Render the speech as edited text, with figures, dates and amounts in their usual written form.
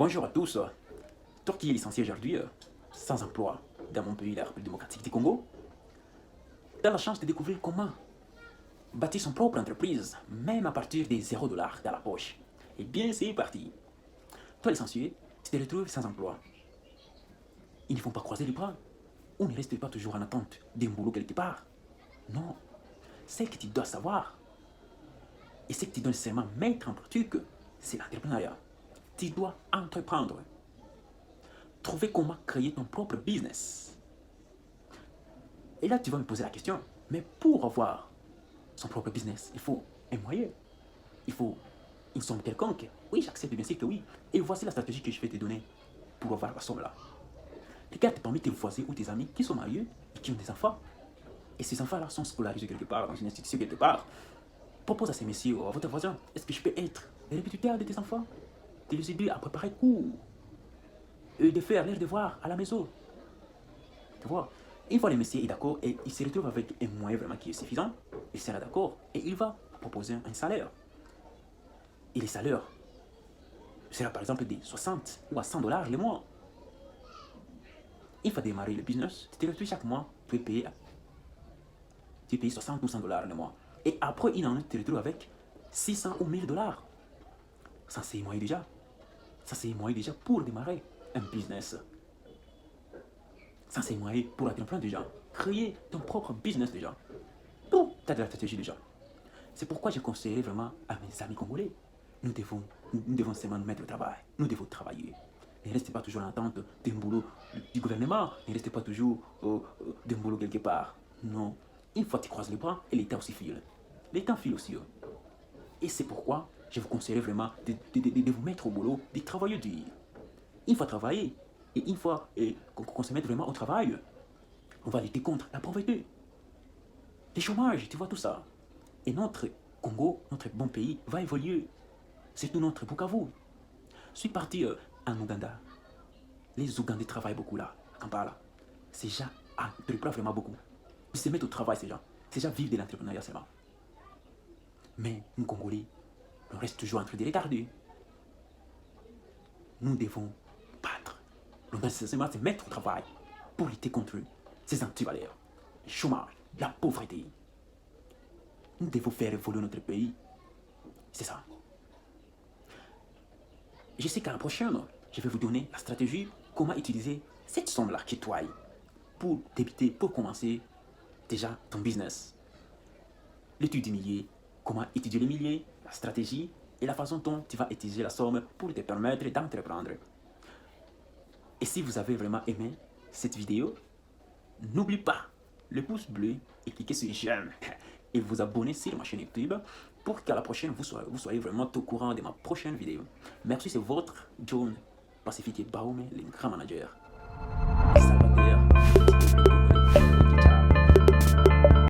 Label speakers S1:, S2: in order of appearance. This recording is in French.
S1: Bonjour à tous. Toi qui es licencié aujourd'hui, sans emploi, dans mon pays, la République démocratique du Congo, tu as la chance de découvrir comment bâtir son propre entreprise, même à partir des 0 $ dans la poche. Et bien, c'est parti. Toi licencié, tu te retrouves sans emploi. Ils ne vont pas croiser les bras. On ne reste pas toujours en attente d'un boulot quelque part. Non. Ce que tu dois savoir, et ce que tu dois nécessairement mettre en pratique, c'est l'entrepreneuriat. Tu dois entreprendre. Trouver comment créer ton propre business. Et là, tu vas me poser la question, mais pour avoir son propre business, il faut un moyen, il faut une somme quelconque. Oui, j'accepte bien sûr que oui. Et voici la stratégie que je vais te donner pour avoir la somme là. Regarde parmi tes voisins ou tes amis qui sont mariés et qui ont des enfants. Et ces enfants-là sont scolarisés quelque part, dans une institution quelque part. Propose à ces messieurs, à votre voisin, est-ce que je peux être le répétiteur de tes enfants, de les aider à préparer cours et de faire leurs devoirs à la maison. Tu vois, une fois le monsieur est d'accord et il se retrouve avec un moyen vraiment qui est suffisant, il sera d'accord et il va proposer un salaire. Et le salaire sera par exemple de 60 ou à 100 $ le mois. Il faut démarrer le business, tu te retrouves chaque mois, tu es payé 60 ou 100 $ le mois. Et après, il en tu te retrouves avec 600 ou 1000 $. Ça, c'est moyen déjà. Ça, c'est moyen déjà pour démarrer un business. Ça, c'est moyen pour entreprendre déjà. Créer ton propre business déjà. Tout, tu as de la stratégie déjà. C'est pourquoi je conseillerais vraiment à mes amis congolais. Nous devons seulement nous mettre au travail. Nous devons travailler. Ne restez pas toujours en attente d'un boulot du gouvernement. Ne restez pas toujours d'un boulot quelque part. Non. Une fois que tu croises les bras, et l'État aussi file. L'État file aussi. Et c'est pourquoi je vous conseillerais vraiment de vous mettre au boulot, de travailler dur. Une fois travailler, et une fois qu'on se mette vraiment au travail, on va lutter contre la pauvreté, le chômage, tu vois tout ça. Et notre Congo, notre bon pays, va évoluer. Surtout notre Bukavu. Je suis parti en Ouganda. Les Ougandais travaillent beaucoup là, à Kampala. Ces gens entreprennent vraiment beaucoup. Ils se mettent au travail, ces gens. Ces gens vivent de l'entrepreneuriat seulement. Mais nous, Congolais, on reste toujours en train de regarder. Nous devons battre. Nous devons nécessairement se mettre au travail pour lutter contre ces antivaleurs, le chômage, la pauvreté. Nous devons faire évoluer notre pays. C'est ça. Je sais qu'à la prochaine, je vais vous donner la stratégie, comment utiliser cette somme-là qui toi pour débuter, pour commencer déjà ton business. L'étude du millier, comment étudier les milliers, la stratégie et la façon dont tu vas utiliser la somme pour te permettre d'entreprendre. Et si vous avez vraiment aimé cette vidéo, n'oubliez pas le pouce bleu et cliquez sur j'aime et vous abonner sur ma chaîne YouTube pour qu'à la prochaine vous soyez vraiment au courant de ma prochaine vidéo. Merci, c'est votre John Pacifique Baoume, le grand manager.